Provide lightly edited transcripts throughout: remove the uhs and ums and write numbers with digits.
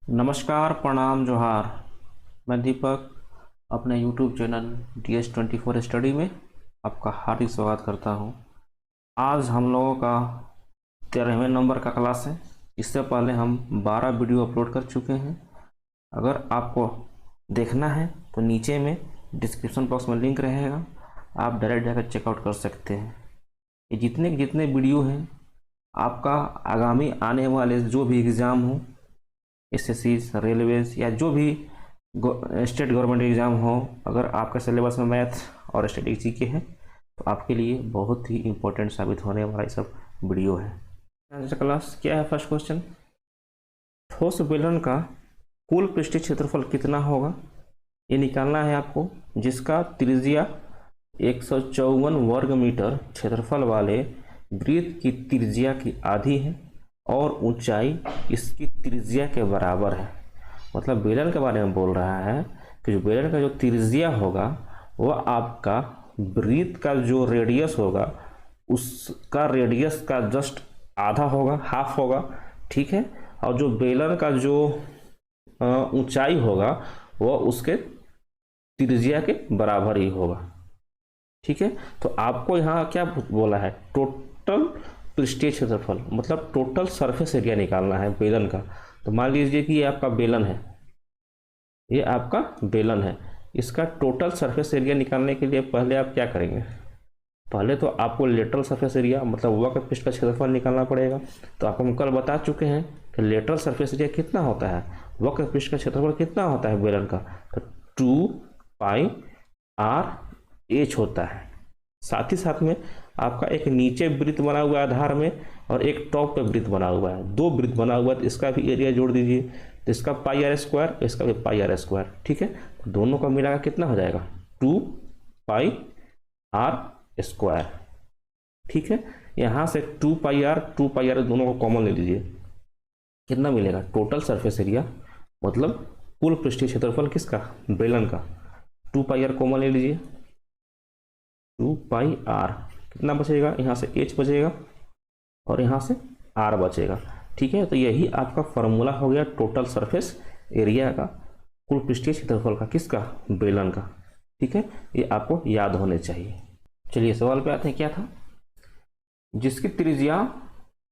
नमस्कार, प्रणाम, जोहार। मैं दीपक अपने YouTube चैनल DS24 स्टडी में आपका हार्दिक स्वागत करता हूं। आज हम लोगों का 13वें नंबर का क्लास है। इससे पहले हम 12 वीडियो अपलोड कर चुके हैं। अगर आपको देखना है तो नीचे में डिस्क्रिप्शन बॉक्स में लिंक रहेगा, आप डायरेक्ट जाकर चेकआउट कर सकते हैं। ये जितने जितने वीडियो हैं, आपका आगामी आने वाले जो भी एग्ज़ाम हो, एसएससी, रेलवेज या जो भी स्टेट गवर्नमेंट एग्ज़ाम हो, अगर आपका सिलेबस में मैथ और स्टैटिस्टिक्स जीके है तो आपके लिए बहुत ही इम्पोर्टेंट साबित होने वाला ये सब वीडियो है। क्लास क्या है? फर्स्ट क्वेश्चन, ठोस बेलन का कुल पृष्ठीय क्षेत्रफल कितना होगा, ये निकालना है आपको, जिसका त्रिज्या 154 वर्ग मीटर क्षेत्रफल वाले वृत्त की त्रिज्या की आधी है और ऊंचाई इसकी त्रिज्या के बराबर है। मतलब बेलन के बारे में बोल रहा है कि जो बेलन का जो त्रिज्या होगा वह आपका वृत्त का जो रेडियस होगा उसका रेडियस का जस्ट आधा होगा, हाफ होगा, ठीक है। और जो बेलन का जो ऊंचाई होगा वह उसके त्रिज्या के बराबर ही होगा, ठीक है। तो आपको यहाँ क्या बोला है? टोटल पृष्ठीय क्षेत्रफल, मतलब टोटल सरफेस एरिया निकालना है बेलन का। तो मान लीजिए कि ये आपका बेलन है, ये आपका बेलन है। इसका टोटल सरफेस एरिया निकालने के लिए पहले आप क्या करेंगे? पहले तो आपको लेटरल सरफेस एरिया मतलब वक्र पृष्ठ का क्षेत्रफल निकालना पड़ेगा। तो आपको हम कल बता चुके हैं कि लेटरल सरफेस एरिया कितना होता है, वक्र पृष्ठ का क्षेत्रफल कितना होता है बेलन का, तो 2πr/h होता है। साथ ही साथ में आपका एक नीचे वृत्त बना हुआ है आधार में और एक टॉप पे वृत्त बना हुआ है, दो वृत्त बना हुआ है, तो इसका भी एरिया जोड़ दीजिए। तो इसका πr², इसका भी πr², ठीक है। तो दोनों का मिलाकर कितना हो जाएगा? 2πr², ठीक है। यहाँ से 2πr दोनों को कॉमन ले लीजिए, कितना मिलेगा? टोटल सरफेस एरिया मतलब कुल पृष्ठीय क्षेत्रफल किसका? बेलन का। 2πr कॉमन ले लीजिए, 2πr कितना बचेगा? यहाँ से h बचेगा और यहाँ से r बचेगा, ठीक है। तो यही आपका फॉर्मूला हो गया टोटल सरफेस एरिया का, कुल पृष्ठीय क्षेत्रफल का, किसका? बेलन का, ठीक है। ये आपको याद होने चाहिए। चलिए सवाल पे आते हैं। क्या था? जिसकी त्रिज्या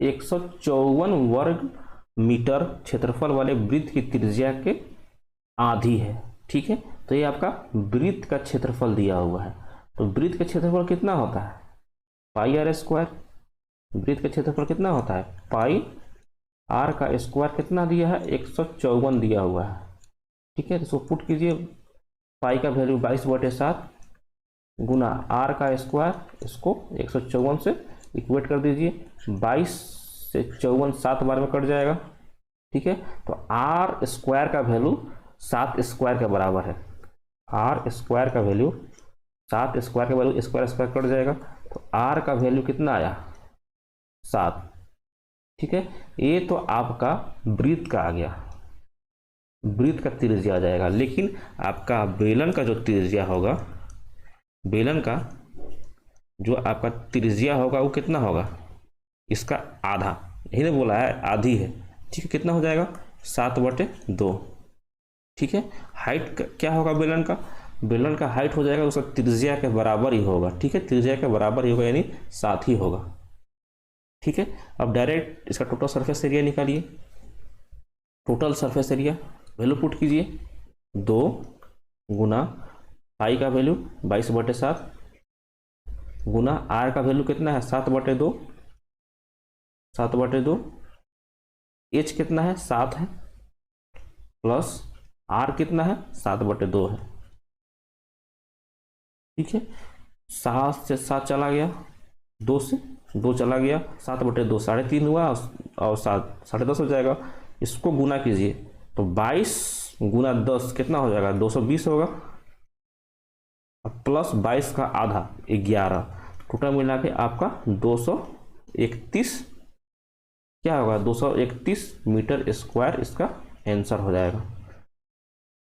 154 वर्ग मीटर क्षेत्रफल वाले वृत्त की त्रिज्या के आधी है, ठीक है। तो ये आपका वृत्त का क्षेत्रफल दिया हुआ है। तो वृत्त का क्षेत्रफल कितना होता है? πr²। वृत्त का क्षेत्रफल कितना होता है? πr का स्क्वायर कितना दिया है? 154 दिया हुआ है, ठीक है। तो इसको पुट कीजिए, पाई का वैल्यू 22/7 गुना r का स्क्वायर, इसको 154 से इक्वेट कर दीजिए। 22 से 54 7 बार में कट जाएगा, ठीक है। तो r स्क्वायर का वैल्यू 7 स्क्वायर के बराबर है। r स्क्वायर का वैल्यू 7 स्क्वायर का वैल्यू स्क्वायर स्क्वायर कट जाएगा, तो r का वैल्यू कितना आया? 7, ठीक है। ये तो आपका वृत्त का आ गया, वृत्त का त्रिज्या आ जाएगा। लेकिन आपका बेलन का जो त्रिज्या होगा, बेलन का जो आपका त्रिज्या होगा वो कितना होगा? इसका आधा, यही तो बोला है आधी है, ठीक है। कितना हो जाएगा? 7/2, ठीक है। हाइट क्या होगा बेलन का? बेलन का हाइट हो जाएगा उसका त्रिज्या के बराबर ही होगा, ठीक है। त्रिज्या के बराबर ही होगा यानी 7 ही होगा, ठीक है। अब डायरेक्ट इसका टोटल सरफेस एरिया निकालिए। Total surface area value put कीजिए, 2 गुना पाई का वैल्यू 22/7 गुना r का वैल्यू कितना है? 7/2, 7/2। h कितना है? 7 है, प्लस r कितना है? 7/2 है, ठीक है। 7 से 7 चला गया, 2 से 2 चला गया, 7/2 3.5 हुआ और 7 10.5 हो जाएगा। इसको गुना कीजिए तो 22 गुना 10 कितना हो जाएगा? 220 होगा, प्लस 22 का आधा 11, टोटल मिला के आपका 231 क्या होगा? 231 मीटर स्क्वायर इसका आंसर हो जाएगा।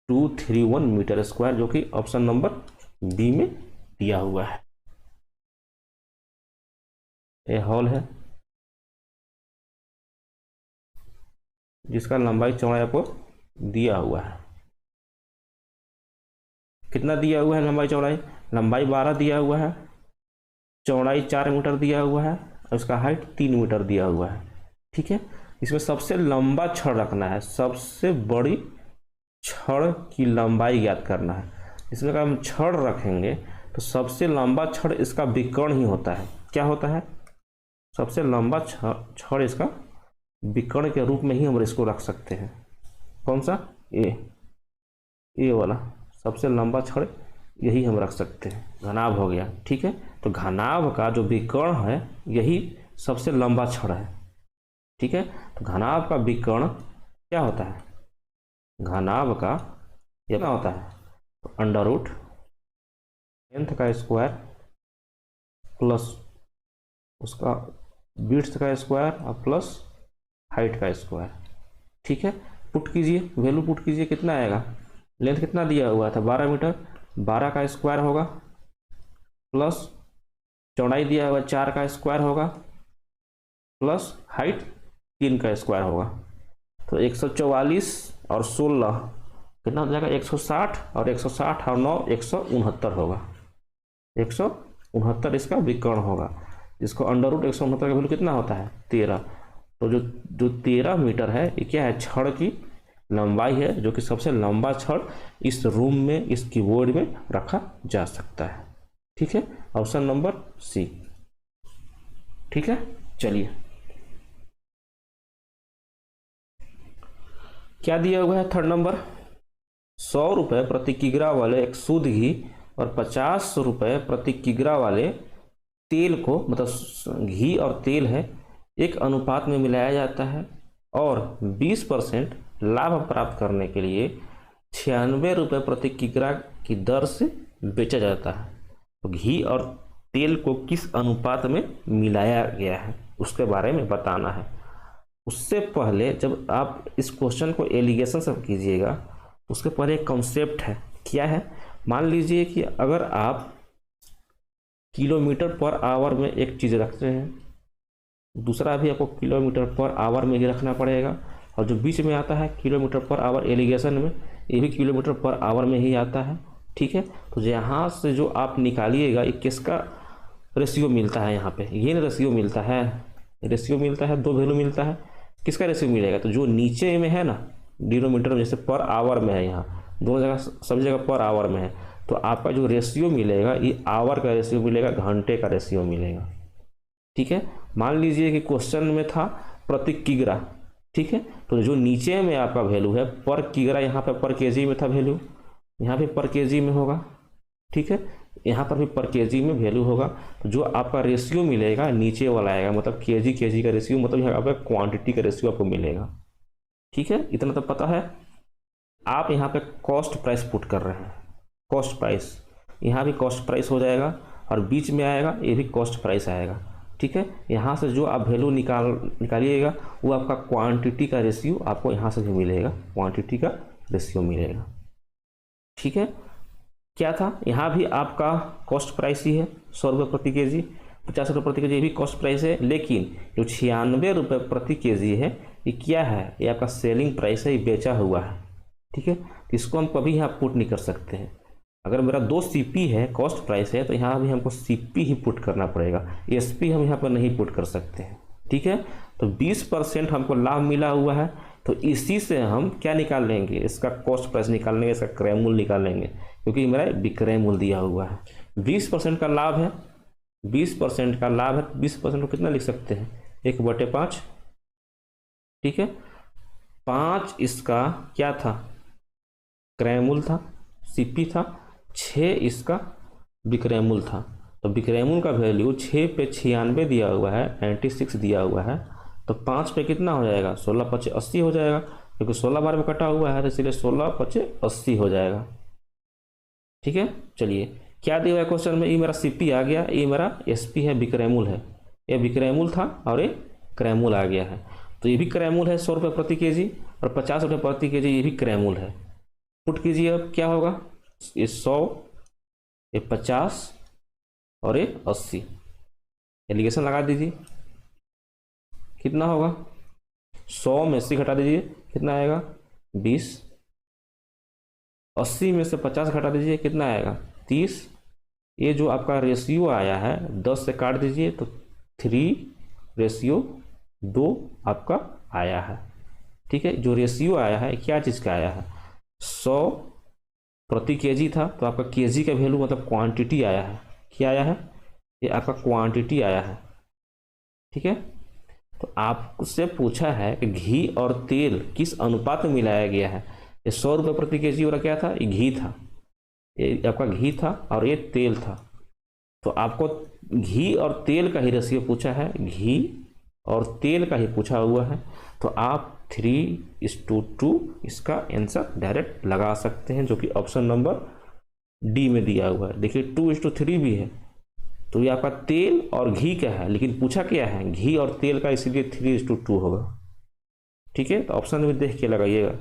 231 मीटर स्क्वायर, जो कि ऑप्शन नंबर बी में दिया हुआ है। ये हॉल है जिसका लंबाई चौड़ाई आपको दिया हुआ है। कितना दिया हुआ है लंबाई चौड़ाई? लंबाई 12 दिया हुआ है, चौड़ाई 4 मीटर दिया हुआ है और उसका हाइट 3 मीटर दिया हुआ है। ठीक है, इसमें सबसे लंबा छड़ रखना है, सबसे बड़ी छड़ की लंबाई ज्ञात करना है। इसमें अगर हम छड़ रखेंगे तो सबसे लंबा छड़ इसका विकर्ण ही होता है। क्या होता है? सबसे लंबा छड़ इसका विकर्ण के रूप में ही हम इसको रख सकते हैं। कौन सा? ए वाला सबसे लंबा छड़ यही हम रख सकते हैं। घनाभ हो गया। ठीक है, तो घनाभ का जो विकर्ण है यही सबसे लंबा छड़ है। ठीक है, तो घनाभ का विकर्ण क्या होता है? घनाभ का यह क्या होता है? तो अंडर रूट लेंथ का स्क्वायर प्लस उसका विड्थ का स्क्वायर और प्लस हाइट का स्क्वायर। ठीक है, पुट कीजिए, वैल्यू पुट कीजिए, कितना आएगा? लेंथ कितना दिया हुआ था? 12 मीटर, 12 का स्क्वायर होगा प्लस चौड़ाई दिया हुआ 4 का स्क्वायर होगा प्लस हाइट 3 का स्क्वायर होगा। तो 144 और 16 कितना हो जाएगा? 160 और 160 और 9 169 होगा। 169 इसका विकर्ण होगा, जिसको अंडर रूट 169 का वैल्यू कितना होता है? 13। तो जो 13 मीटर है ये क्या है? छड़ की लंबाई है, जो कि सबसे लंबा छड़ इस रूम में, इस कीबोर्ड में रखा जा सकता है। ठीक है, ऑप्शन नंबर सी। ठीक है, चलिए क्या दिया हुआ है? थर्ड नंबर, 100 रुपये प्रति किग्रा वाले एक शुद्ध घी और 50 रुपये प्रति किग्रा वाले तेल को, मतलब घी और तेल है, एक अनुपात में मिलाया जाता है और 20% लाभ प्राप्त करने के लिए 96 रुपये प्रति किग्रा की दर से बेचा जाता है। तो घी और तेल को किस अनुपात में मिलाया गया है उसके बारे में बताना है। उससे पहले जब आप इस क्वेश्चन को एलिगेशन से कीजिएगा, उसके पहले एक कॉन्सेप्ट है। क्या है? मान लीजिए कि अगर आप किलोमीटर पर आवर में एक चीज़ रखते हैं, दूसरा भी आपको किलोमीटर पर आवर में ही रखना पड़ेगा, और जो बीच में आता है किलोमीटर पर आवर एलिगेशन में, ये भी किलोमीटर पर आवर में ही आता है। ठीक है, तो यहाँ से जो आप निकालिएगा ये किसका रेशियो मिलता है? यहाँ पे ये रेशियो मिलता है, रेशियो मिलता है, दो वैल्यू मिलता है। किसका रेशियो मिलेगा? तो जो नीचे में है ना डिनोमीटर में, जैसे पर आवर में है, यहाँ दोनों जगह सब जगह पर आवर में है, तो आपका जो रेशियो मिलेगा ये आवर का रेशियो मिलेगा, घंटे का रेशियो मिलेगा। ठीक है, मान लीजिए कि क्वेश्चन में था प्रति किग्रा। ठीक है, तो जो नीचे में आपका वैल्यू है पर किग्रा, यहाँ पे पर केजी में था वैल्यू, यहाँ भी पर केजी में होगा। ठीक है, यहाँ पर भी पर केजी में वैल्यू होगा। तो जो आपका रेशियो मिलेगा नीचे वाला आएगा, मतलब केजी का रेशियो, मतलब यहाँ आपका क्वांटिटी का रेशियो आपको मिलेगा। ठीक है, इतना तो पता है। आप यहाँ पे कॉस्ट प्राइस पुट कर रहे हैं, कॉस्ट प्राइस, यहाँ भी कॉस्ट प्राइस हो जाएगा और बीच में आएगा ये भी कॉस्ट प्राइस आएगा। ठीक है, यहाँ से जो आप वैल्यू निकालिएगा वो आपका क्वांटिटी का रेशियो आपको यहाँ से भी मिलेगा, क्वांटिटी का रेशियो मिलेगा। ठीक है, क्या था? यहाँ भी आपका कॉस्ट प्राइस ही है 100 रुपये प्रति केजी, 50 रुपये प्रति केजी, ये भी कॉस्ट प्राइस है। लेकिन जो 96 रुपये प्रति केजी है ये क्या है? ये आपका सेलिंग प्राइस है, ये बेचा हुआ है। ठीक है, इसको हम कभी यहाँ पुट नहीं कर सकते हैं। अगर मेरा 2 सीपी है, कॉस्ट प्राइस है, तो यहाँ भी हमको सीपी ही पुट करना पड़ेगा, एसपी हम यहाँ पर नहीं पुट कर सकते हैं। ठीक है, तो 20% हमको लाभ मिला हुआ है, तो इसी से हम क्या निकाल लेंगे? इसका कॉस्ट प्राइस निकाल लेंगे, इसका क्रय मूल्य निकाल लेंगे, क्योंकि मेरा विक्रय मूल्य दिया हुआ है। 20% का लाभ है, 20% का लाभ है, 20% को कितना लिख सकते हैं? 1/5। ठीक है, 5 इसका क्या था? क्रय मूल्य था, सीपी था, 6 इसका विक्रय मूल्य था। तो विक्रय मूल्य का वैल्यू 6 पे 96 दिया हुआ है, 96 दिया हुआ है, तो 5 पे कितना हो जाएगा? 16 5 80 हो जाएगा, क्योंकि 16 बार में कटा हुआ है, तो इसलिए 16 5 80 हो जाएगा। ठीक है, चलिए क्या दिया हुआ है क्वेश्चन में? ये मेरा सीपी आ गया, ये मेरा एसपी है, विक्रय मूल्य है, ये विक्रय मूल्य था और ये क्रय मूल्य आ गया है। तो ये भी क्रय मूल्य है 100 रुपये प्रति केजी, और 50 रुपये प्रति केजी ये भी क्रय मूल्य है। पुट कीजिए, अब क्या होगा? ये 100, ये 50 और ये 80, एलिगेशन लगा दीजिए, कितना होगा? 100 में 80 घटा दीजिए, कितना आएगा? 20। 80 में से 50 घटा दीजिए, कितना आएगा 30। ये जो आपका रेशियो आया है 10 से काट दीजिए तो 3:2 आपका आया है। ठीक है, जो रेशियो आया है क्या चीज़ का आया है, 100 प्रति केजी था, तो आपका केजी का वैल्यू मतलब क्वांटिटी आया है। क्या आया है, ये आपका क्वांटिटी आया है। ठीक है, तो आपसे पूछा है कि घी और तेल किस अनुपात में मिलाया गया है। ये 100 रुपये प्रति केजी वाला क्या था, ये घी था, ये आपका घी था और ये तेल था। तो आपको घी और तेल का ही रेशियो पूछा है, घी और तेल का ही पूछा हुआ है, तो आप 3:2 इसका आंसर डायरेक्ट लगा सकते हैं, जो कि ऑप्शन नंबर डी में दिया हुआ है। देखिए 2:3 भी है, तो ये आपका तेल और घी का है, लेकिन पूछा क्या है, घी और तेल का, इसीलिए 3:2 होगा। ठीक है, तो ऑप्शन में देख के लगाइएगा।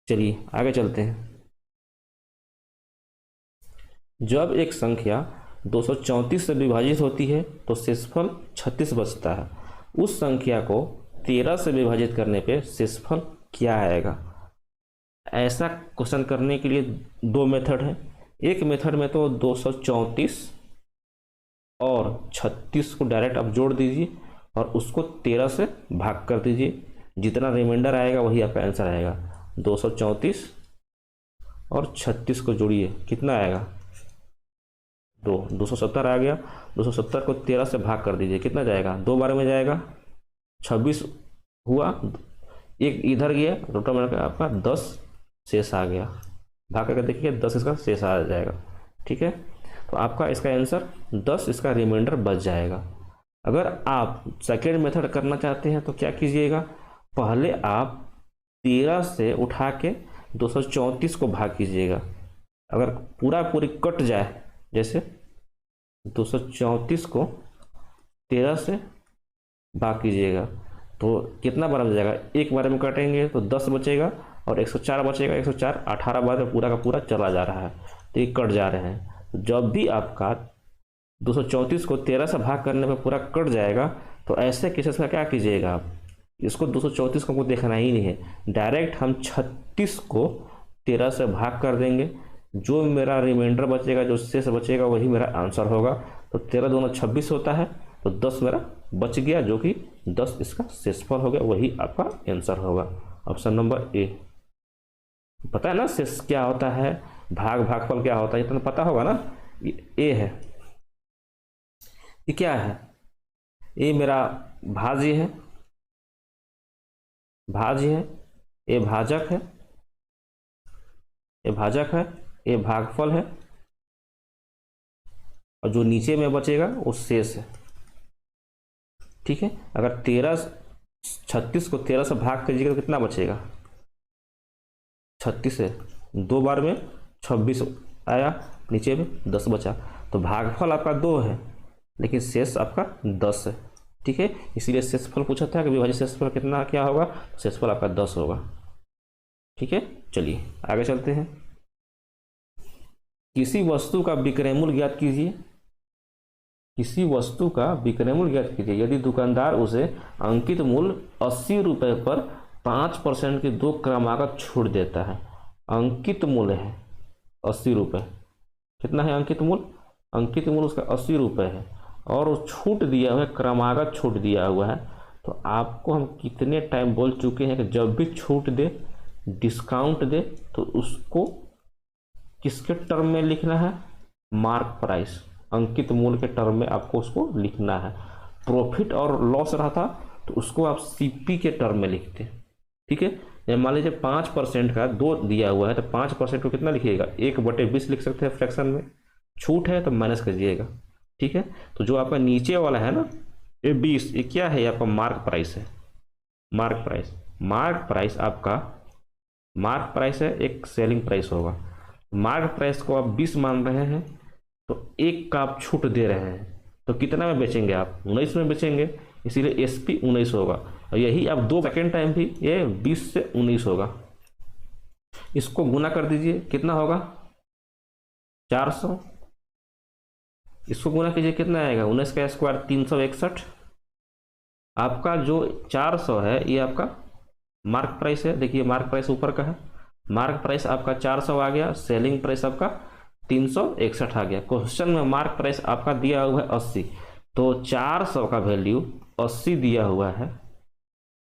चलिए आगे चलते हैं। जब एक संख्या 234 से विभाजित होती है तो शेषफल 36 बचता है। उस संख्या को 13 से विभाजित करने पे शेषफल क्या आएगा। ऐसा क्वेश्चन करने के लिए दो मेथड है। एक मेथड में तो 234 और 36 को डायरेक्ट आप जोड़ दीजिए और उसको 13 से भाग कर दीजिए, जितना रिमाइंडर आएगा वही आपका आंसर आएगा। 234 और 36 को जोड़िए, कितना आएगा 270 आ गया। 270 को 13 से भाग कर दीजिए, कितना जाएगा, 2 बार में जाएगा, 26 हुआ, एक इधर गया, टोटल मिलकर आपका 10 शेष आ गया। भाग करके देखिए 10 इसका शेष आ जाएगा। ठीक है, तो आपका इसका आंसर 10 इसका रिमाइंडर बच जाएगा। अगर आप सेकेंड मेथड करना चाहते हैं तो क्या कीजिएगा, पहले आप 13 से उठा के 234 को भाग कीजिएगा। अगर पूरी कट जाए, जैसे 234 को 13 से भाग कीजिएगा तो कितना बार में जाएगा, एक बार में काटेंगे तो 10 बचेगा और 104 बचेगा। 104 18 बार में पूरा का पूरा चला जा रहा है, तो ये कट जा रहे हैं। तो जब भी आपका 234 को 13 से भाग करने पर पूरा कट जाएगा, तो ऐसे केसेस में क्या कीजिएगा, आप इसको 234 को देखना ही नहीं है, डायरेक्ट हम 36 को 13 से भाग कर देंगे। जो मेरा रिमाइंडर बचेगा, जो शेष बचेगा, वही मेरा आंसर होगा। तो 13 दूना 26 होता है, तो 10 मेरा बच गया, जो कि 10 इसका शेषफल हो गया, वही आपका आंसर होगा। Option number A. पता है ना शेष क्या होता है, भागफल क्या होता है, इतना पता होगा ना। ए है, ये क्या है, ये मेरा भाज्य है, ये भाजक है, ये भागफल है, और जो नीचे में बचेगा वो शेष है। ठीक है, अगर 36 को 13 से भाग कीजिएगा तो कितना बचेगा, 36 से 2 बार में 26 आया, नीचे में 10 बचा। तो भागफल आपका 2 है, लेकिन शेष आपका 10 है। ठीक है, इसीलिए शेषफल पूछा था कि विभाजित शेषफल कितना क्या होगा, शेषफल आपका 10 होगा। ठीक है, चलिए आगे चलते हैं। किसी वस्तु का विक्रय मूल्य ज्ञात कीजिए। किसी वस्तु का विक्रय मूल्य ज्ञात कीजिए यदि दुकानदार उसे अंकित मूल्य 80 रुपये पर 5% की 2 क्रमागत छूट देता है। अंकित मूल्य है 80 रुपये, कितना है अंकित मूल्य, अंकित मूल्य उसका 80 रुपये है, और वो छूट दिया हुआ है, क्रमागत छूट दिया हुआ है। तो आपको हम कितने टाइम बोल चुके हैं कि जब भी छूट दे, डिस्काउंट दे, तो उसको किसके टर्म में लिखना है, मार्क प्राइस, अंकित मूल्य के टर्म में आपको उसको लिखना है। प्रॉफिट और लॉस रहा था तो उसको आप सीपी के टर्म में लिखते। ठीक है, मान लीजिए 5% का 2 दिया हुआ है, तो 5% को कितना लिखिएगा, 1/20 लिख सकते हैं फ्रैक्शन में। छूट है तो माइनस करिएगा। ठीक है, तो जो आपका नीचे वाला है ना, ये 20, ये क्या है, आपका मार्क प्राइस है। मार्क प्राइस आपका मार्क प्राइस है, एक सेलिंग प्राइस होगा। मार्क प्राइस को आप 20 मान रहे हैं, तो 1 का आप छूट दे रहे हैं, तो कितना में बेचेंगे आप, 19 में बेचेंगे, इसीलिए SP 19 होगा। और यही आप 2 सेकेंड टाइम भी ये 20 से 19 होगा। इसको गुना कर दीजिए, कितना होगा 400। इसको गुना कीजिए, कितना आएगा, 19 का स्क्वायर 361। आपका जो 400 है ये आपका मार्क प्राइस है। देखिए मार्क प्राइस ऊपर का है, मार्क प्राइस आपका 400 आ गया, सेलिंग प्राइस आपका 361 आ गया। क्वेश्चन में मार्क प्राइस आपका दिया हुआ है 80, तो 400 का वैल्यू 80 दिया हुआ है,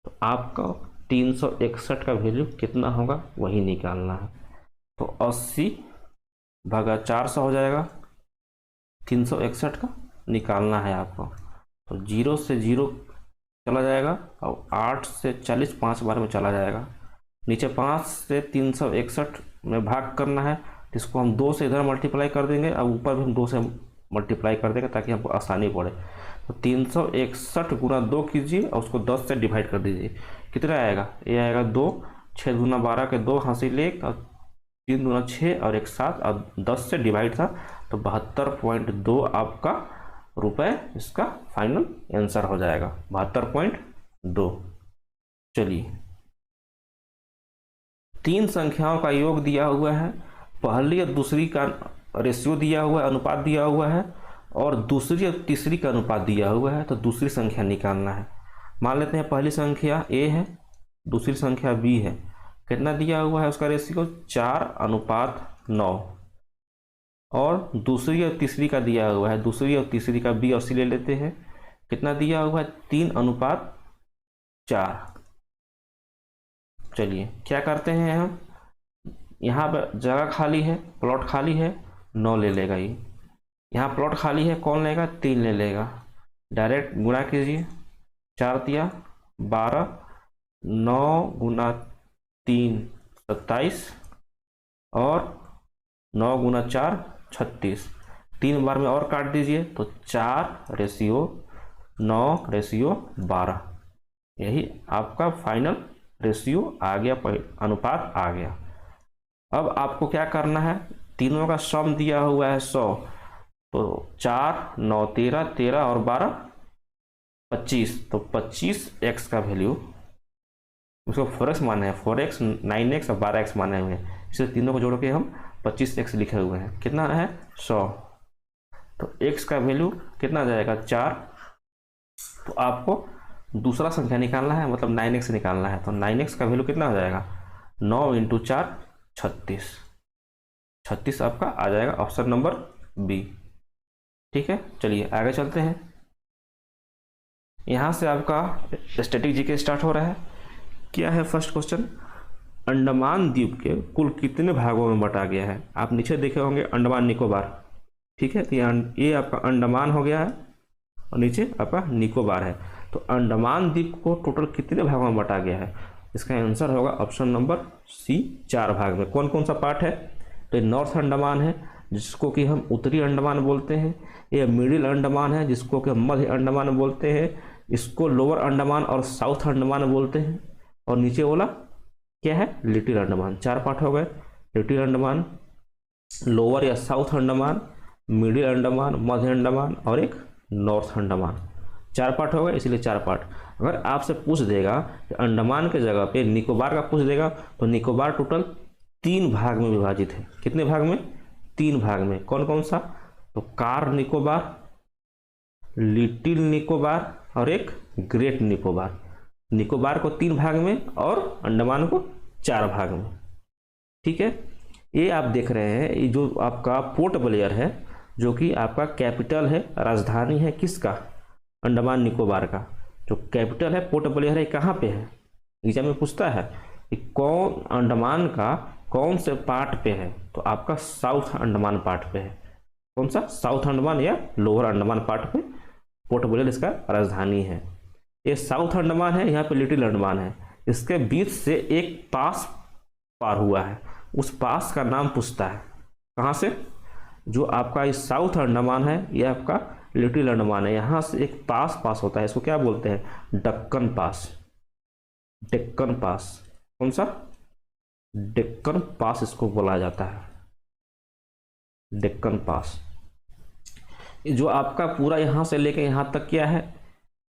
तो आपका 361 का वैल्यू कितना होगा वही निकालना है। तो 80 भागा 400 हो जाएगा, 361 का निकालना है आपको। तो 0 से 0 चला जाएगा और 8 से 40 5 बार में चला जाएगा। नीचे 5 से 361 में भाग करना है, इसको हम 2 से इधर मल्टीप्लाई कर देंगे और ऊपर भी हम 2 से मल्टीप्लाई कर देंगे ताकि हमको आसानी पड़े। तो 361 गुना 2 कीजिए और उसको 10 से डिवाइड कर दीजिए, कितना आएगा? ये आएगा 2, 6 दूना 12 के 2 हासिल 1 और 3 दूना 6 और 1 7 और 10 से डिवाइड था, तो 72.2 आपका रुपए इसका फाइनल आंसर हो जाएगा, 72.2। चलिए, 3 संख्याओं का योग दिया हुआ है, पहली और दूसरी का रेशियो दिया हुआ है, अनुपात दिया हुआ है, और दूसरी और तीसरी का अनुपात दिया हुआ है, तो दूसरी संख्या निकालना है। मान लेते हैं पहली संख्या a है, दूसरी संख्या b है। कितना दिया हुआ है उसका रेशियो? 4:9। और दूसरी और तीसरी का दिया हुआ है, दूसरी और तीसरी का b और c ले लेते हैं। कितना दिया हुआ है? 3:4। चलिए क्या करते हैं हम, यहाँ पर जगह खाली है, प्लॉट खाली है, 9 ले लेगा ये। यहाँ प्लॉट खाली है, कौन लेगा? 3 ले लेगा। डायरेक्ट गुणा कीजिए, 4 दिया 12, 9 गुना 3 27 और 9 गुना 4 36। 3 बार में और काट दीजिए तो 4:9:12, यही आपका फाइनल रेशियो आ गया, अनुपात आ गया। अब आपको क्या करना है, तीनों का सम दिया हुआ है 100, तो 4 9 13 13 और 12 25, तो 25x का वैल्यू, उसको 4x माने हैं, 4x 9x और 12x माने हुए हैं, इसे तीनों को जोड़ के हम 25x लिखे हुए हैं। कितना है? 100। तो x का वैल्यू कितना आ जाएगा? 4। तो आपको दूसरा संख्या निकालना है, मतलब 9x निकालना है, तो 9x का वैल्यू कितना आ जाएगा? 9 × 4 36। 36 आपका आ जाएगा ऑप्शन नंबर बी। ठीक है, चलिए आगे चलते हैं। यहाँ से आपका स्टैटिक जीके स्टार्ट हो रहा है। क्या है फर्स्ट क्वेश्चन? अंडमान द्वीप के कुल कितने भागों में बंटा गया है? आप नीचे देखे होंगे अंडमान निकोबार, ठीक है, तो ये आपका अंडमान हो गया है और नीचे आपका निकोबार है। तो अंडमान द्वीप को टोटल कितने भागों में बांटा गया है? इसका आंसर होगा ऑप्शन नंबर सी, 4 भाग में। कौन कौन सा पार्ट है? तो नॉर्थ अंडमान है, जिसको कि हम उत्तरी अंडमान बोलते हैं। ये मिडिल अंडमान है, जिसको कि हम मध्य अंडमान बोलते हैं। इसको लोअर अंडमान और साउथ अंडमान बोलते हैं। और नीचे वाला क्या है? लिटिल अंडमान। 4 पार्ट हो गए, लिटिल अंडमान, लोअर या साउथ अंडमान, मिडिल अंडमान, मध्य अंडमान और एक नॉर्थ अंडमान। 4 पार्ट हो गए, इसलिए 4 पार्ट। अगर आपसे पूछ देगा कि अंडमान के जगह पे निकोबार का पूछ देगा, तो निकोबार टोटल 3 भाग में विभाजित है। कितने भाग में? 3 भाग में। कौन कौन सा? तो कार निकोबार, लिटिल निकोबार और एक ग्रेट निकोबार। निकोबार को 3 भाग में और अंडमान को 4 भाग में। ठीक है, ये आप देख रहे हैं, ये जो आपका पोर्ट ब्लेयर है, जो कि आपका कैपिटल है, राजधानी है किसका? अंडमान निकोबार का। जो कैपिटल है पोर्ट ब्लेयर है, कहाँ पे है? एग्जाम में पूछता है कि कौन अंडमान का कौन से पार्ट पे है, तो आपका साउथ अंडमान पार्ट पे है। कौन सा? साउथ अंडमान या लोअर अंडमान पार्ट पे पोर्ट ब्लेयर इसका राजधानी है। ये साउथ अंडमान है, यहाँ पे लिटिल अंडमान है। इसके बीच से एक पास पार हुआ है, उस पास का नाम पूछता है। कहाँ से? जो आपका इस साउथ अंडमान है, यह आपका लिटिल अंडमान है, यहाँ से एक पास होता है, इसको क्या बोलते हैं? डक्कन पास। डेक्कन पास। कौन सा? डेक्कन पास इसको बोला जाता है, डेक्कन पास। जो आपका पूरा यहाँ से लेके यहाँ तक क्या है?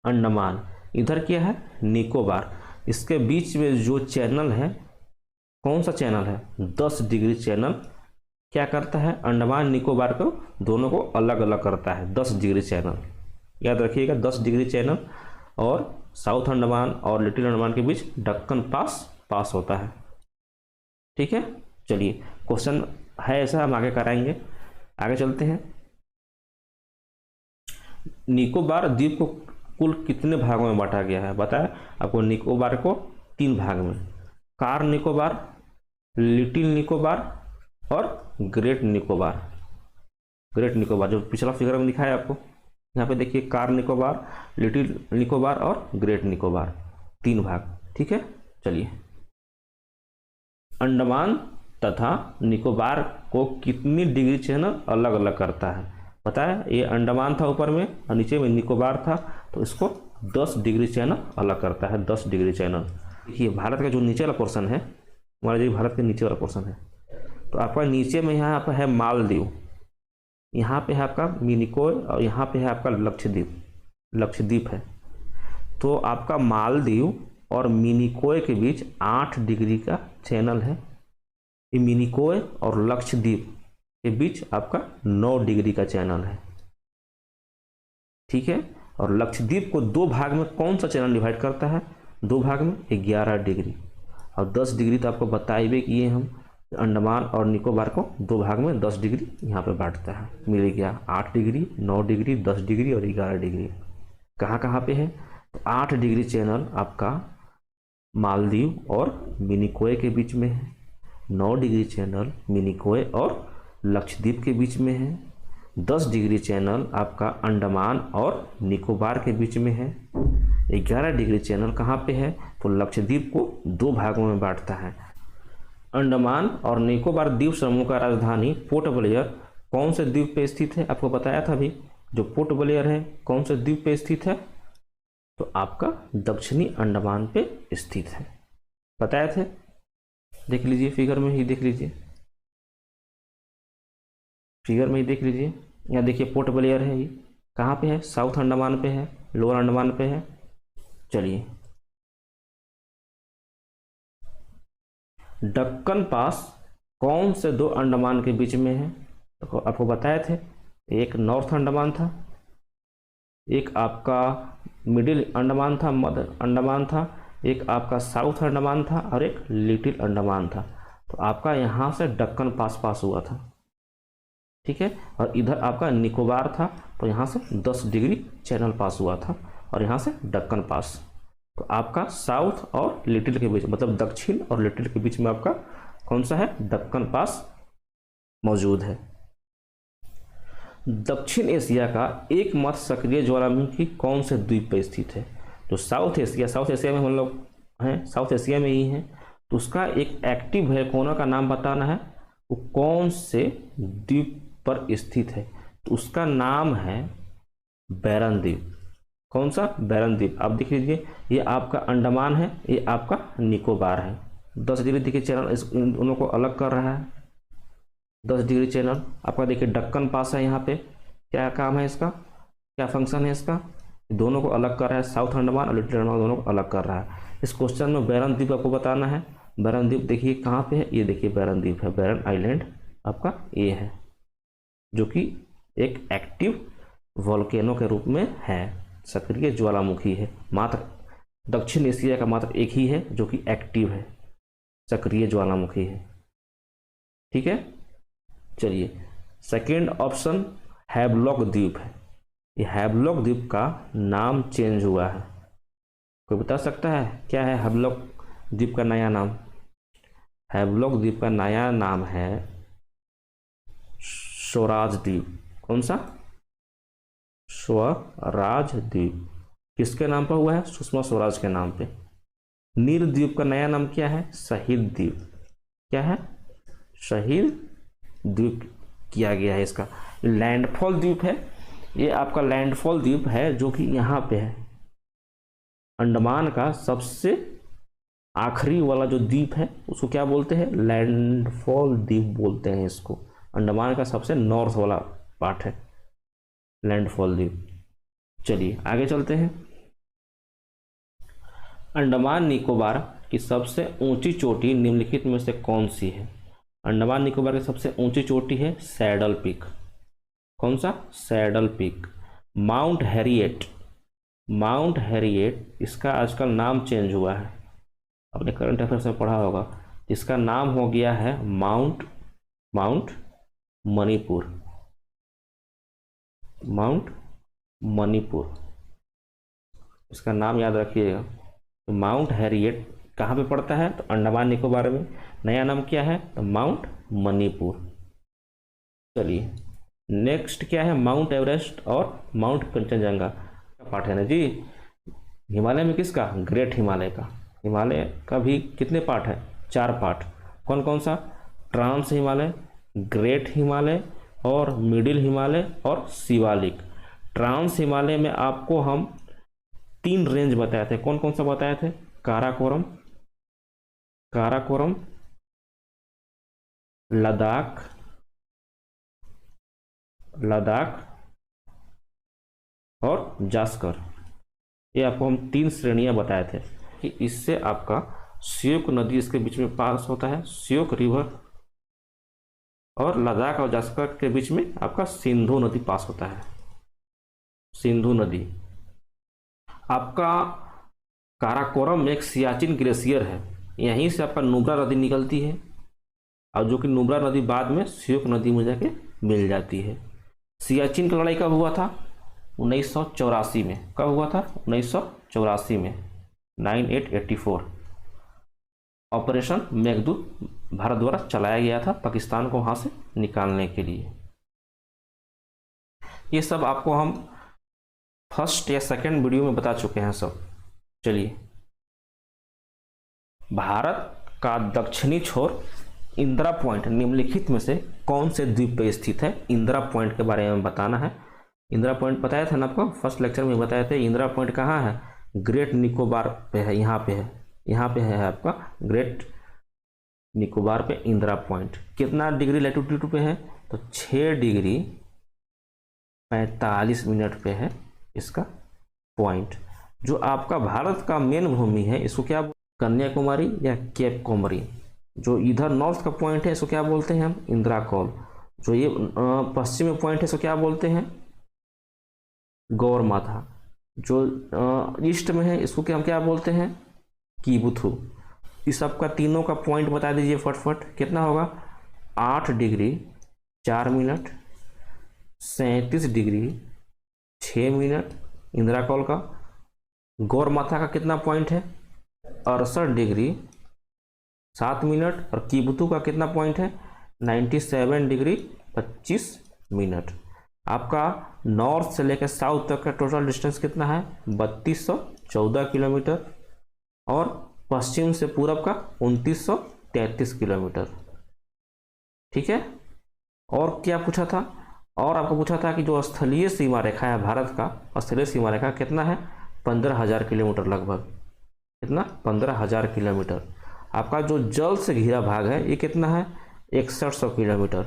अंडमान। इधर क्या है? निकोबार। इसके बीच में जो चैनल है, कौन सा चैनल है? 10 डिग्री चैनल क्या करता है? अंडमान निकोबार को दोनों को अलग अलग करता है। 10 डिग्री चैनल, याद रखिएगा, 10 डिग्री चैनल। और साउथ अंडमान और लिटिल अंडमान के बीच डक्कन पास होता है। ठीक है, चलिए क्वेश्चन है ऐसा, हम आगे कराएंगे। आगे चलते हैं। निकोबार द्वीप को कुल कितने भागों में बांटा गया है? बताया आपको, निकोबार को 3 भाग में, कार निकोबार, लिटिल निकोबार और ग्रेट निकोबार। ग्रेट निकोबार जो पिछला फिगर में दिखाया आपको, यहाँ पे देखिए कार निकोबार, लिटिल निकोबार और ग्रेट निकोबार, 3 भाग। ठीक है, चलिए। अंडमान तथा निकोबार को कितनी डिग्री चैनल अलग अलग करता है? पता है, ये अंडमान था ऊपर में और नीचे में निकोबार था, तो इसको 10 डिग्री चैनल अलग करता है, 10 डिग्री चैनल। देखिए भारत का जो नीचे वाला पोर्शन है, हमारा जो भारत के नीचे वाला पोर्शन है, तो आपका नीचे में यहाँ पर है मालदीव, यहाँ पे है आपका मिनिकोय और यहाँ पे है आपका लक्षद्वीप, लक्षद्वीप है। तो आपका मालदीव और मिनिकोय के बीच 8 डिग्री का चैनल है। ये मिनिकोय और लक्षद्वीप के बीच आपका 9 डिग्री का चैनल है। ठीक है, और लक्षद्वीप को 2 भाग में कौन सा चैनल डिवाइड करता है? 2 भाग में 11 डिग्री और 10 डिग्री। तो आपको बताए भी किए हम, अंडमान और निकोबार को 2 भाग में 10 डिग्री यहाँ पे बांटता है। मिल गया 8 डिग्री, 9 डिग्री, 10 डिग्री और 11 डिग्री। कहाँ कहाँ पे है? तो 8 डिग्री चैनल आपका मालदीव और मिनिकोय के बीच में है, 9 डिग्री चैनल मिनिकोय और लक्षद्वीप के बीच में है, 10 डिग्री चैनल आपका अंडमान और निकोबार के बीच में है, 11 डिग्री चैनल कहाँ पे है? तो लक्षद्वीप को 2 भागों में बांटता है। अंडमान और निकोबार द्वीप समूह का राजधानी पोर्ट ब्लेयर कौन से द्वीप पे स्थित है? आपको बताया था अभी, जो पोर्ट ब्लेयर है कौन से द्वीप पे स्थित है? तो आपका दक्षिणी अंडमान पे स्थित है। बताए थे, देख लीजिए फिगर में ही, देख लीजिए फिगर में ही, देख लीजिए। यहाँ देखिए पोर्ट ब्लेयर है, ये कहाँ पे है? साउथ अंडमान पे है, लोअर अंडमान पे है। चलिए, दक्कन पास कौन से 2 अंडमान के बीच में है? तो आपको बताए थे, एक नॉर्थ अंडमान था, एक आपका मिडिल अंडमान था, मध्य अंडमान था, एक आपका साउथ अंडमान था और एक लिटिल अंडमान था। तो आपका यहाँ से दक्कन पास पास हुआ था। ठीक है, और इधर आपका निकोबार था, तो यहाँ से 10 डिग्री चैनल पास हुआ था और यहाँ से दक्कन पास। तो आपका साउथ और लिटिल के बीच, मतलब दक्षिण और लिटिल के बीच में आपका कौन सा है? दक्कन पास मौजूद है। दक्षिण एशिया का एकमात्र सक्रिय ज्वालामुखी कौन से द्वीप पर स्थित है? तो साउथ एशिया में हम लोग हैं, साउथ एशिया में ही हैं, तो उसका एक एक्टिव वोल्केनो का नाम बताना है, वो कौन से द्वीप पर स्थित है? तो उसका नाम है बैरन द्वीप। कौन सा? बैरन द्वीप। आप देख लीजिए, ये आपका अंडमान है, ये आपका निकोबार है। 10 डिग्री देखिए चैनल इन दोनों को अलग कर रहा है, 10 डिग्री चैनल। आपका देखिए दक्कन पास है, यहाँ पे क्या काम है इसका, क्या फंक्शन है इसका? दोनों को अलग कर रहा है, साउथ अंडमान और लिटिल अंडमान दोनों को अलग कर रहा है। इस क्वेश्चन में बैरन द्वीप आपको बताना है। बैरन द्वीप देखिए कहाँ पे है, ये देखिए बैरन द्वीप है, बैरन आइलैंड आपका ये है, जो कि एक एक्टिव वोल्केनो के रूप में है, सक्रिय ज्वालामुखी है। मात्र दक्षिण एशिया का मात्र एक ही है जो कि एक्टिव है, सक्रिय ज्वालामुखी है। ठीक है, चलिए सेकेंड ऑप्शन हैवलॉक द्वीप है। ये हैवलॉक द्वीप का नाम चेंज हुआ है, कोई बता सकता है क्या है हैवलॉक द्वीप का नया नाम? हैवलॉक द्वीप का नया नाम है स्वराज द्वीप। कौन सा? स्वराज द्वीप। किसके नाम पर हुआ है? सुषमा स्वराज के नाम पे। नील द्वीप का नया नाम क्या है? शहीद द्वीप। क्या है? शहीद द्वीप किया गया है इसका। लैंडफॉल द्वीप है, ये आपका लैंडफॉल द्वीप है जो कि यहाँ पे है, अंडमान का सबसे आखिरी वाला जो द्वीप है उसको क्या बोलते हैं? लैंडफॉल द्वीप बोलते हैं इसको। अंडमान का सबसे नॉर्थ वाला पार्ट है लैंडफॉल द्वीप। चलिए आगे चलते हैं। अंडमान निकोबार की सबसे ऊंची चोटी निम्नलिखित में से कौन सी है? अंडमान निकोबार की सबसे ऊंची चोटी है सैडल पीक। कौन सा? Saddle peak. Mount Harriet, mount Harriet इसका आजकल नाम चेंज हुआ है, आपने करंट अफेयर्स में पढ़ा होगा। इसका नाम हो गया है माउंट मणिपुर। माउंट मणिपुर, इसका नाम याद रखिएगा। तो माउंट हैरियट कहाँ पे पड़ता है? तो अंडमान निकोबार में। नया नाम क्या है? तो माउंट मणिपुर। चलिए नेक्स्ट क्या है? माउंट एवरेस्ट और माउंट कंचनजंगा का पार्ट है ना जी। हिमालय में किसका? ग्रेट हिमालय का। हिमालय का भी कितने पार्ट है? 4 पार्ट। कौन कौन सा? ट्रांस हिमालय, ग्रेट हिमालय और मिडिल हिमालय और शिवालिक। ट्रांस हिमालय में आपको हम 3 रेंज बताए थे। कौन कौन सा बताए थे? काराकोरम, लद्दाख और जास्कर। ये आपको हम 3 श्रेणियां बताए थे कि इससे आपका श्योक नदी इसके बीच में पास होता है, श्योक रिवर, और लद्दाख और जास्कर के बीच में आपका सिंधु नदी पास होता है। सिंधु नदी आपका काराकोरम में एक सियाचिन ग्लेशियर है, यहीं से आपका नुब्रा नदी निकलती है, और जो कि नुब्रा नदी बाद में श्योक नदी में जाके मिल जाती है। सियाचिन की लड़ाई कब हुआ था? 1984 में। कब हुआ था? 1984 में, 9884। ऑपरेशन मेघदूत भारत द्वारा चलाया गया था पाकिस्तान को वहां से निकालने के लिए। ये सब आपको हम फर्स्ट या सेकंड वीडियो में बता चुके हैं सब। चलिए, भारत का दक्षिणी छोर इंदिरा पॉइंट निम्नलिखित में से कौन से द्वीप पे स्थित है? इंदिरा पॉइंट के बारे में बताना है। इंदिरा पॉइंट बताया था ना आपको, फर्स्ट लेक्चर में बताए थे। इंदिरा पॉइंट कहाँ है? ग्रेट निकोबार पे है, यहाँ पे है, यहाँ पे है आपका ग्रेट निकोबार पे इंदिरा पॉइंट। कितना डिग्री लैटिट्यूड पे है? तो 6 डिग्री 45 मिनट पे है इसका पॉइंट। जो आपका भारत का मेन भूमि है, इसको क्या? कन्याकुमारी या केप कोमरी। जो इधर नॉर्थ का पॉइंट है इसको क्या बोलते हैं हम? इंदिरा कौल। जो ये पश्चिम में पॉइंट है इसको क्या बोलते हैं? गौर माथा। जो ईस्ट में है इसको क्या हम क्या बोलते हैं? कीबुथु। इस सबका तीनों का पॉइंट बता दीजिए फटफट। कितना होगा? 8 degree 4 minute, 37 degree 6 minute Indira Kaul का। गौर माथा का कितना पॉइंट है? 68 डिग्री 7 मिनट। और कीबुथु का कितना पॉइंट है? 97 डिग्री 25 मिनट। आपका नॉर्थ से लेकर साउथ तक का टोटल डिस्टेंस कितना है? 3214 किलोमीटर। और पश्चिम से पूरब का 2933 किलोमीटर। ठीक है। और क्या पूछा था? और आपको पूछा था कि जो स्थलीय सीमा रेखा है भारत का, स्थलीय सीमा रेखा कितना है? 15,000 किलोमीटर लगभग। कितना? 15,000 किलोमीटर। आपका जो जल से घिरा भाग है ये कितना है? 6100 किलोमीटर।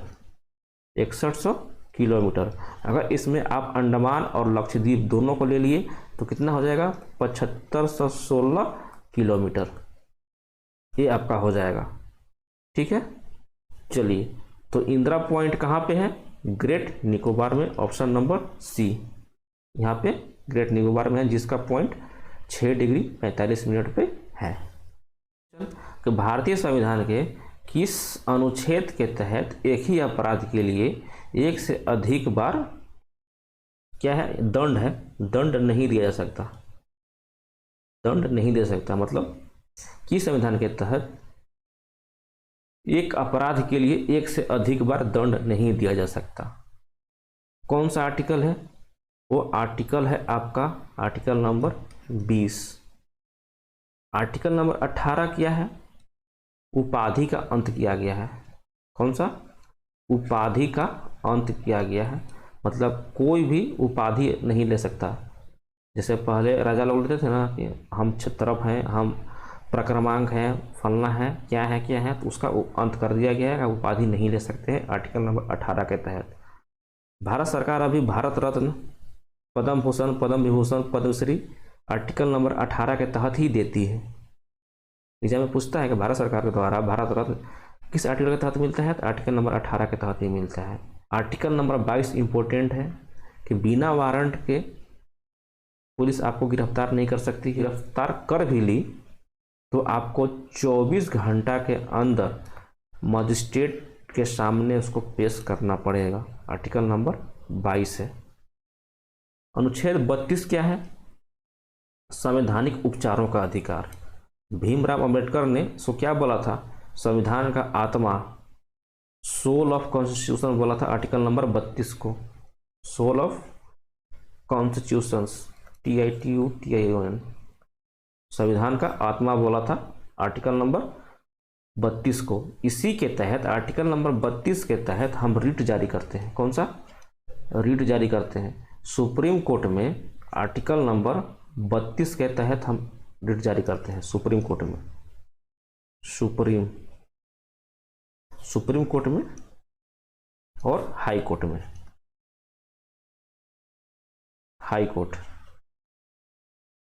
6100 किलोमीटर। अगर इसमें आप अंडमान और लक्षद्वीप दोनों को ले लिए तो कितना हो जाएगा? 7516 किलोमीटर ये आपका हो जाएगा। ठीक है। चलिए, तो इंदिरा पॉइंट कहाँ पे है? ग्रेट निकोबार में, ऑप्शन नंबर सी। यहाँ पे ग्रेट निकोबार में है, जिसका पॉइंट 6 डिग्री 45 मिनट पे है। कि भारतीय संविधान के किस अनुच्छेद के तहत एक ही अपराध के लिए एक से अधिक बार क्या है? दंड है, दंड नहीं दिया जा सकता। दंड नहीं दे सकता मतलब किस संविधान के तहत एक अपराध के लिए एक से अधिक बार दंड नहीं दिया जा सकता? कौन सा आर्टिकल है? वो आर्टिकल है आपका आर्टिकल नंबर 20। आर्टिकल नंबर 18 क्या है? उपाधि का अंत किया गया है। कौन सा? उपाधि का अंत किया गया है, मतलब कोई भी उपाधि नहीं ले सकता। जैसे पहले राजा लोग लेते थे ना कि हम क्षत्रप हैं, हम प्रक्रमांक हैं, फलना है, क्या है क्या है, तो उसका अंत कर दिया गया है, उपाधि नहीं ले सकते हैं आर्टिकल नंबर 18 के तहत। भारत सरकार अभी भारत रत्न, पद्म भूषण, पद्म विभूषण, पद्मश्री आर्टिकल नंबर 18 के तहत ही देती है। एग्जाम में पूछता है कि भारत सरकार के द्वारा भारत रत्न किस आर्टिकल के तहत मिलता है? तो आर्टिकल नंबर 18 के तहत ही मिलता है। आर्टिकल नंबर 22 इंपॉर्टेंट है कि बिना वारंट के पुलिस आपको गिरफ्तार नहीं कर सकती। गिरफ्तार कर भी ली तो आपको 24 घंटा के अंदर मजिस्ट्रेट के सामने उसको पेश करना पड़ेगा। आर्टिकल नंबर 22 है। अनुच्छेद 32 क्या है? संवैधानिक उपचारों का अधिकार। भीमराव अंबेडकर ने सो क्या बोला था? संविधान का आत्मा, सोल ऑफ कॉन्स्टिट्यूशन बोला था आर्टिकल नंबर 32 को। सोल ऑफ कॉन्स्टिट्यूशंस, TITUTION, संविधान का आत्मा बोला था आर्टिकल नंबर 32 को। इसी के तहत आर्टिकल नंबर 32 के तहत हम रिट जारी करते हैं। कौन सा रिट जारी करते हैं? सुप्रीम कोर्ट में आर्टिकल नंबर 32 के तहत हम रिट जारी करते हैं। सुप्रीम कोर्ट में, सुप्रीम कोर्ट में और हाई कोर्ट में। हाई कोर्ट,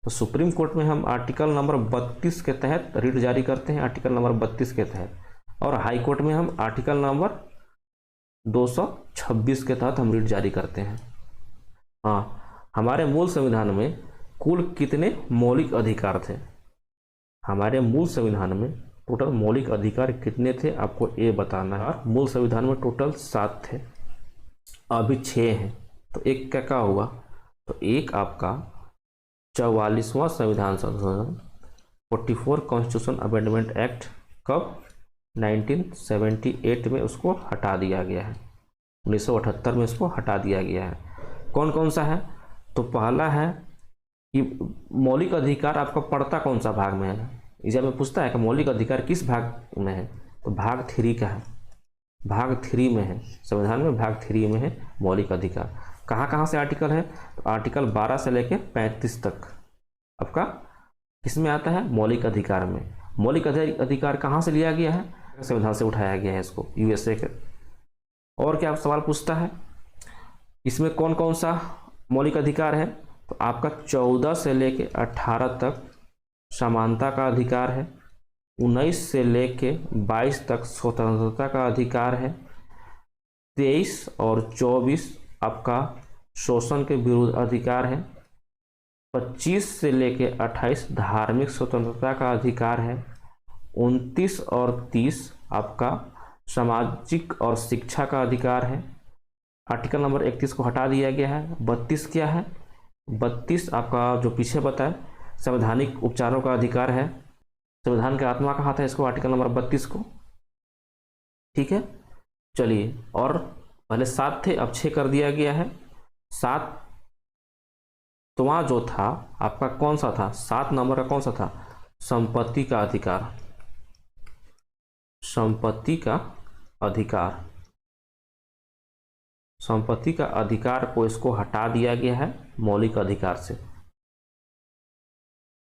तो सुप्रीम कोर्ट में हम आर्टिकल नंबर 32 के तहत रिट जारी करते हैं, आर्टिकल नंबर 32 के तहत। और हाई कोर्ट में हम आर्टिकल नंबर 226 के तहत हम रिट जारी करते हैं। हाँ, हमारे मूल संविधान में कुल कितने मौलिक अधिकार थे? हमारे मूल संविधान में टोटल मौलिक अधिकार कितने थे आपको ये बताना है। मूल संविधान में टोटल 7 थे, अभी 6 हैं। तो एक क्या हुआ? तो एक आपका 44वां संविधान संशोधन, 44 कॉन्स्टिट्यूशन अमेंडमेंट एक्ट, कब? 1978 में उसको हटा दिया गया है। 1978 में इसको हटा दिया गया है। कौन कौन सा है? तो पहला है कि मौलिक अधिकार आपका पड़ता कौन सा भाग में है? एग्जाम में पूछता है कि मौलिक अधिकार किस भाग में है, तो भाग 3 का है। भाग 3 में है, संविधान में भाग 3 में है मौलिक अधिकार। कहाँ कहाँ से आर्टिकल है? तो आर्टिकल 12 से लेके 35 तक आपका किसमें आता है? मौलिक अधिकार में। मौलिक अधिकार कहाँ से लिया गया है? संविधान से उठाया गया है इसको, USA के। और क्या सवाल पूछता है इसमें कौन कौन सा मौलिक अधिकार है? तो आपका 14 से लेके 18 तक समानता का अधिकार है, 19 से लेके 22 तक स्वतंत्रता का अधिकार है, 23 और 24 आपका शोषण के विरुद्ध अधिकार है, 25 से लेके 28 धार्मिक स्वतंत्रता का अधिकार है, 29 और 30 आपका सामाजिक और शिक्षा का अधिकार है। आर्टिकल नंबर 31 को हटा दिया गया है। 32 क्या है? 32 आपका जो पीछे बताए संवैधानिक उपचारों का अधिकार है। संविधान का आत्मा कहा था इसको? आर्टिकल नंबर 32 को। ठीक है, चलिए। और पहले 7 थे, अब 6 कर दिया गया है। 7 तो वहाँ जो था आपका कौन सा था? 7 नंबर का कौन सा था? संपत्ति का अधिकार। संपत्ति का अधिकार, संपत्ति का अधिकार को इसको हटा दिया गया है मौलिक अधिकार से।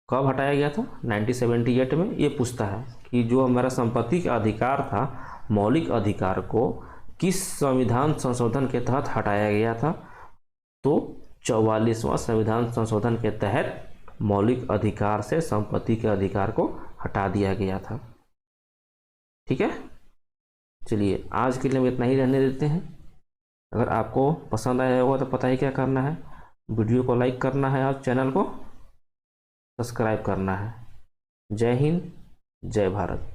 कब हटाया गया था? 1978 में। ये पूछता है कि जो हमारा संपत्ति का अधिकार था, मौलिक अधिकार को किस संविधान संशोधन के तहत हटाया गया था? तो 44वां संविधान संशोधन के तहत मौलिक अधिकार से संपत्ति के अधिकार को हटा दिया गया था। ठीक है, चलिए आज के लिए हम इतना ही रहने देते हैं। अगर आपको पसंद आया होगा तो पता ही क्या करना है, वीडियो को लाइक करना है और चैनल को सब्सक्राइब करना है। जय हिंद, जय भारत।